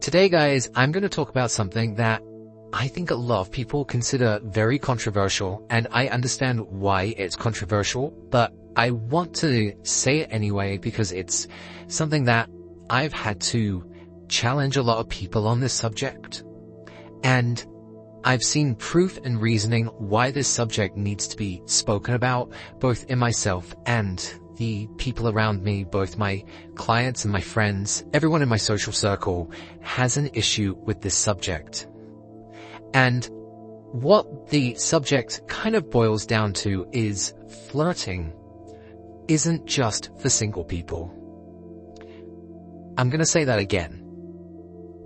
Today, guys, I'm going to talk about something that I think a lot of people consider very controversial, and I understand why it's controversial, but I want to say it anyway because it's something that I've had to challenge a lot of people on this subject. And I've seen proof and reasoning why this subject needs to be spoken about, both in myself and the people around me, both my clients and my friends. Everyone in my social circle has an issue with this subject. And what the subject kind of boils down to is flirting isn't just for single people. I'm going to say that again.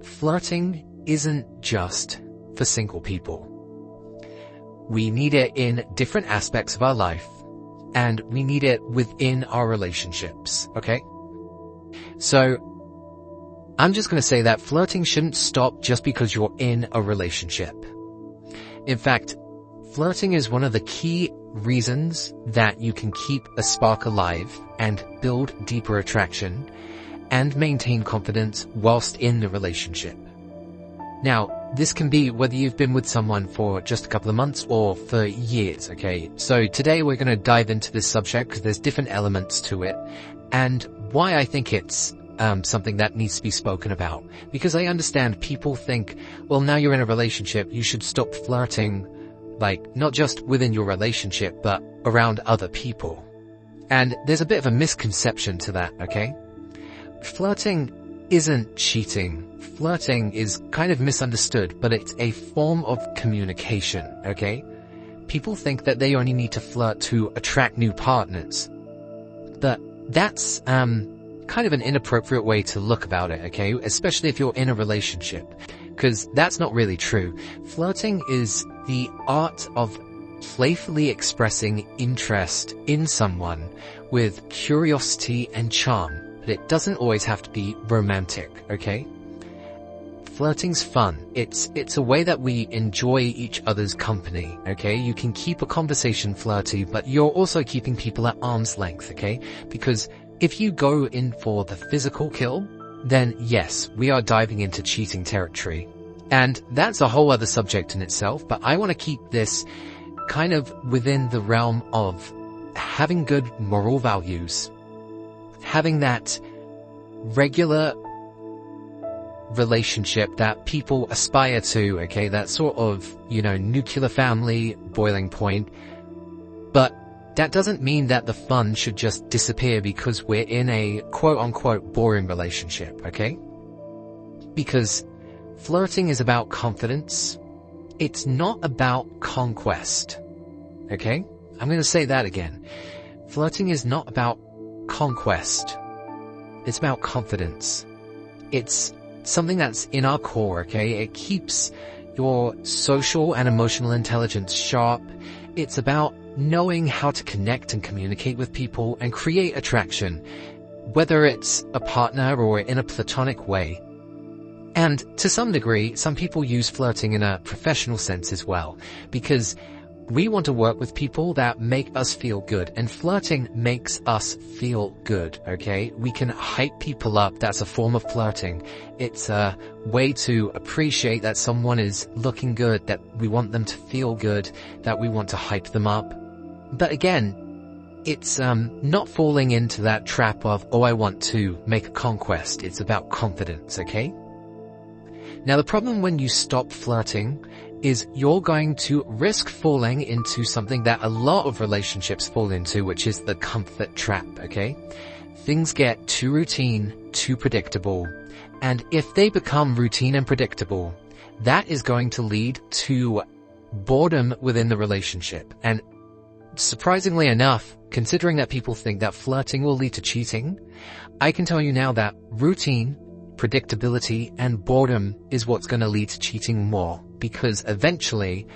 Flirting isn't just for single people. We need it in different aspects of our life, and we need it within our relationships, okay? So, I'm just going to say that flirting shouldn't stop just because you're in a relationship. In fact, flirting is one of the key reasons that you can keep a spark alive and build deeper attraction and maintain confidence whilst in the relationship. Now, this can be whether you've been with someone for just a couple of months or for years, okay? So today we're going to dive into this subject because there's different elements to it and why I think it's something that needs to be spoken about. Because I understand people think, well, now you're in a relationship, you should stop flirting, like not just within your relationship, but around other people. And there's a bit of a misconception to that, okay? Flirting isn't cheating. Flirting is kind of misunderstood, but it's a form of communication, okay? People think that they only need to flirt to attract new partners. But that's kind of an inappropriate way to look about it, okay? Especially if you're in a relationship, because that's not really true. Flirting is the art of playfully expressing interest in someone with curiosity and charm. But it doesn't always have to be romantic, okay? Flirting's fun. It's a way that we enjoy each other's company, okay? You can keep a conversation flirty, but you're also keeping people at arm's length, okay? Because if you go in for the physical kill, then yes, we are diving into cheating territory. And that's a whole other subject in itself, but I want to keep this kind of within the realm of having good moral values, having that regular relationship that people aspire to, okay, that sort of, nuclear family boiling point. But that doesn't mean that the fun should just disappear because we're in a quote-unquote boring relationship, okay? Because flirting is about confidence. It's not about conquest, okay? I'm going to say that again. Flirting is not about conquest. It's about confidence. It's something that's in our core, okay? It keeps your social and emotional intelligence sharp. It's about knowing how to connect and communicate with people and create attraction, whether it's a partner or in a platonic way. And to some degree, some people use flirting in a professional sense as well, because we want to work with people that make us feel good, and flirting makes us feel good, okay? We can hype people up. That's a form of flirting. It's a way to appreciate that someone is looking good, that we want them to feel good, that we want to hype them up. But again, it's not falling into that trap of, oh, I want to make a conquest. It's about confidence, okay? Now, the problem when you stop flirting is you're going to risk falling into something that a lot of relationships fall into, which is the comfort trap, okay? Things get too routine, too predictable. And if they become routine and predictable, that is going to lead to boredom within the relationship. And surprisingly enough, considering that people think that flirting will lead to cheating, I can tell you now that routine, predictability, and boredom is what's going to lead to cheating more. Because eventually,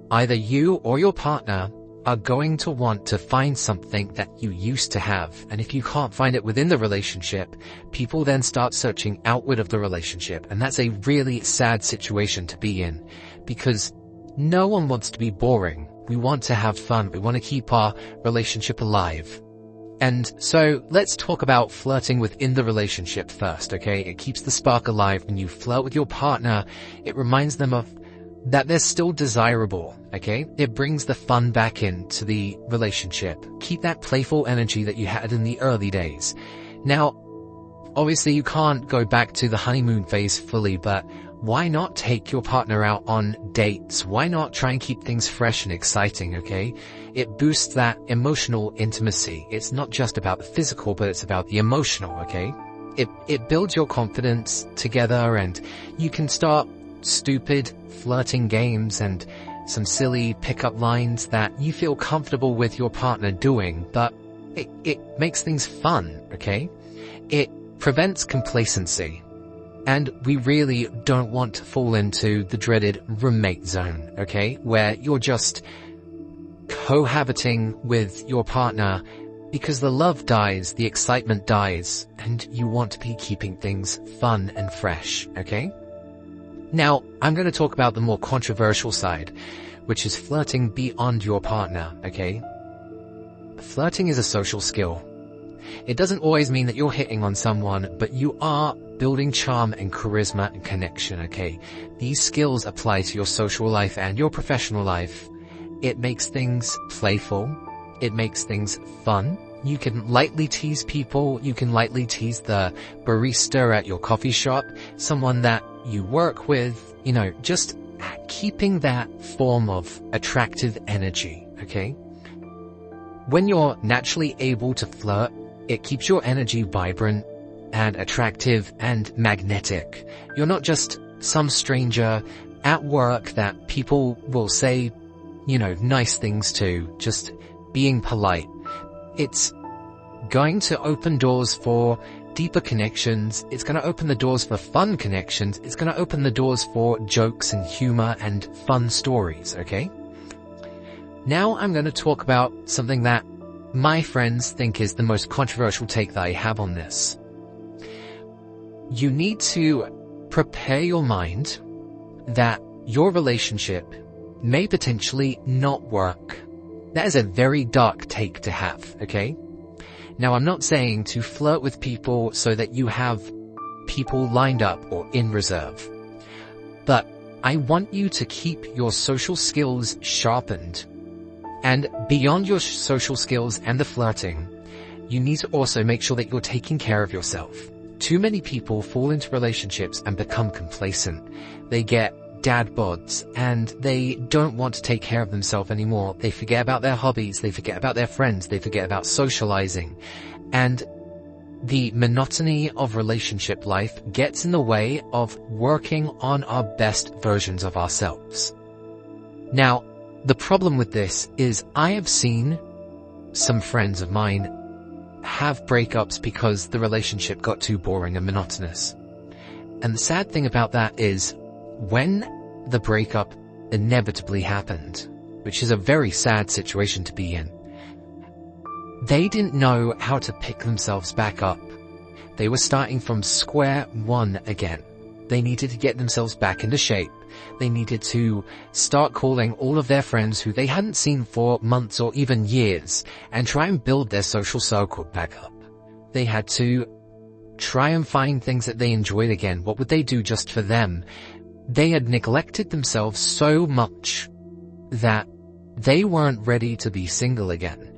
either you or your partner are going to want to find something that you used to have. And if you can't find it within the relationship, people then start searching outward of the relationship. And that's a really sad situation to be in, because no one wants to be boring. We want to have fun. We want to keep our relationship alive. And so let's talk about flirting within the relationship first, okay? It keeps the spark alive. When you flirt with your partner, it reminds them of that they're still desirable, okay? It brings the fun back into the relationship. Keep that playful energy that you had in the early days. Now, obviously you can't go back to the honeymoon phase fully, but why not take your partner out on dates? Why not try and keep things fresh and exciting, okay? It boosts that emotional intimacy. It's not just about the physical, but it's about the emotional, okay? It builds your confidence together, and you can start stupid flirting games and some silly pickup lines that you feel comfortable with your partner doing, but it makes things fun, okay? It prevents complacency. And we really don't want to fall into the dreaded roommate zone, okay? Where you're just cohabiting with your partner because the love dies, the excitement dies, and you want to be keeping things fun and fresh, okay? Now, I'm going to talk about the more controversial side, which is flirting beyond your partner, okay? Flirting is a social skill. It doesn't always mean that you're hitting on someone, but you are building charm and charisma and connection, okay? These skills apply to your social life and your professional life. It makes things playful. It makes things fun. You can lightly tease people. You can lightly tease the barista at your coffee shop, someone that you work with, you know, just keeping that form of attractive energy, okay? When you're naturally able to flirt, it keeps your energy vibrant and attractive and magnetic. You're not just some stranger at work that people will say, you know, nice things to, just being polite. It's going to open doors for deeper connections. It's going to open the doors for fun connections. It's going to open the doors for jokes and humor and fun stories, okay? Now I'm going to talk about something that my friends think is the most controversial take that I have on this. You need to prepare your mind that your relationship may potentially not work. That is a very dark take to have, okay? Now, I'm not saying to flirt with people so that you have people lined up or in reserve, but I want you to keep your social skills sharpened. And beyond your social skills and the flirting, you need to also make sure that you're taking care of yourself. Too many people fall into relationships and become complacent. They get dad bods and they don't want to take care of themselves anymore. They forget about their hobbies. They forget about their friends. They forget about socializing. And the monotony of relationship life gets in the way of working on our best versions of ourselves. Now, the problem with this is I have seen some friends of mine have breakups because the relationship got too boring and monotonous. And the sad thing about that is when the breakup inevitably happened, which is a very sad situation to be in, they didn't know how to pick themselves back up. They were starting from square one again. They needed to get themselves back into shape. They needed to start calling all of their friends who they hadn't seen for months or even years and try and build their social circle back up. They had to try and find things that they enjoyed again. What would they do just for them? They had neglected themselves so much that they weren't ready to be single again.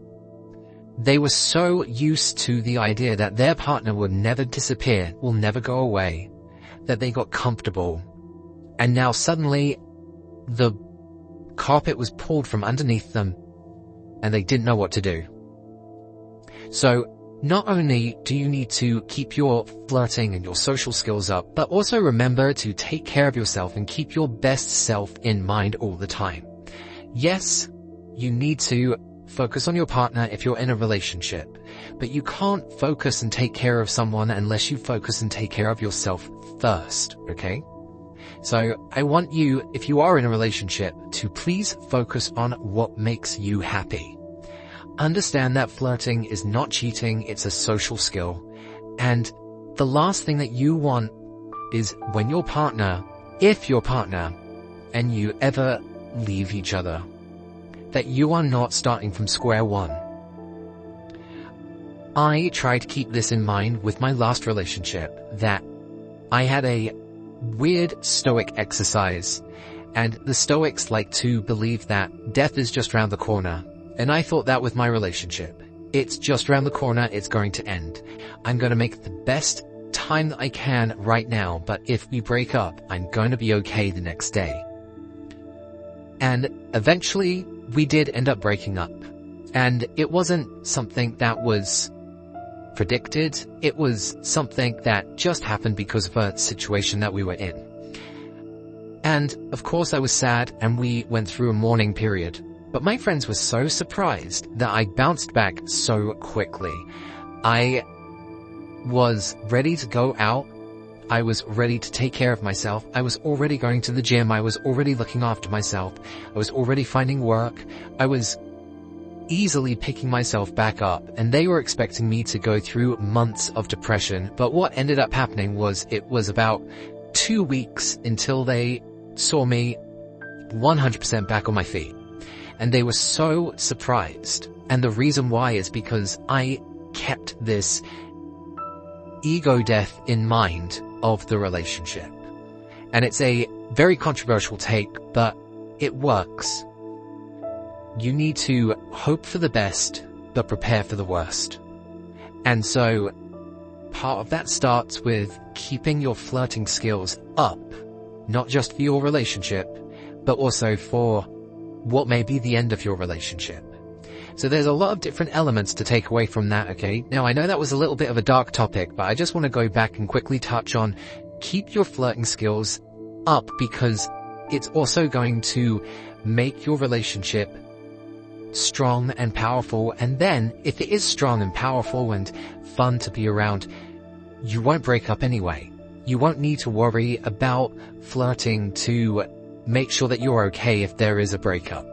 They were so used to the idea that their partner would never disappear, will never go away, that they got comfortable. And now suddenly, the carpet was pulled from underneath them, and they didn't know what to do. So, not only do you need to keep your flirting and your social skills up, but also remember to take care of yourself and keep your best self in mind all the time. Yes, you need to focus on your partner if you're in a relationship, but you can't focus and take care of someone unless you focus and take care of yourself first, okay? So I want you, if you are in a relationship, to please focus on what makes you happy. Understand that flirting is not cheating, it's a social skill. And the last thing that you want is when your partner, if your partner, and you ever leave each other, that you are not starting from square one. I try to keep this in mind with my last relationship, that I had a weird stoic exercise, and the Stoics like to believe that death is just around the corner, and I thought that with my relationship. It's just around the corner, it's going to end. I'm going to make the best time that I can right now, but if we break up, I'm going to be okay the next day. And eventually, we did end up breaking up. And it wasn't something that was predicted, it was something that just happened because of a situation that we were in. And of course I was sad, and we went through a mourning period. But my friends were so surprised that I bounced back so quickly. I was ready to go out. I was ready to take care of myself. I was already going to the gym. I was already looking after myself. I was already finding work. I was easily picking myself back up, and they were expecting me to go through months of depression. But what ended up happening was it was about 2 weeks until they saw me 100% back on my feet. And they were so surprised. And the reason why is because I kept this ego death in mind of the relationship. And it's a very controversial take, but it works. You need to hope for the best, but prepare for the worst. And so, part of that starts with keeping your flirting skills up, not just for your relationship, but also for what may be the end of your relationship. So there's a lot of different elements to take away from that, okay? Now, I know that was a little bit of a dark topic, but I just want to go back and quickly touch on keep your flirting skills up, because it's also going to make your relationship strong and powerful. And then, if it is strong and powerful and fun to be around, you won't break up anyway. You won't need to worry about flirting to make sure that you're okay if there is a breakup.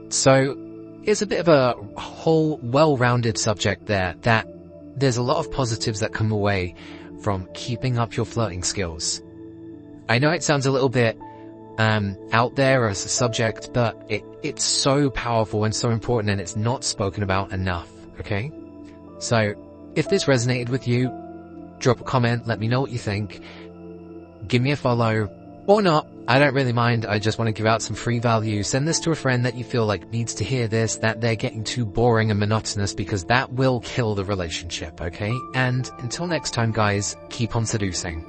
So, it's a bit of a whole well-rounded subject there, that there's a lot of positives that come away from keeping up your flirting skills. I know it sounds a little bit out there as a subject, but it's so powerful and so important, and it's not spoken about enough, okay? So, if this resonated with you, drop a comment, let me know what you think, give me a follow, or not, I don't really mind. I just want to give out some free value. Send this to a friend that you feel like needs to hear this, that they're getting too boring and monotonous, because that will kill the relationship, okay? And until next time, guys, keep on seducing.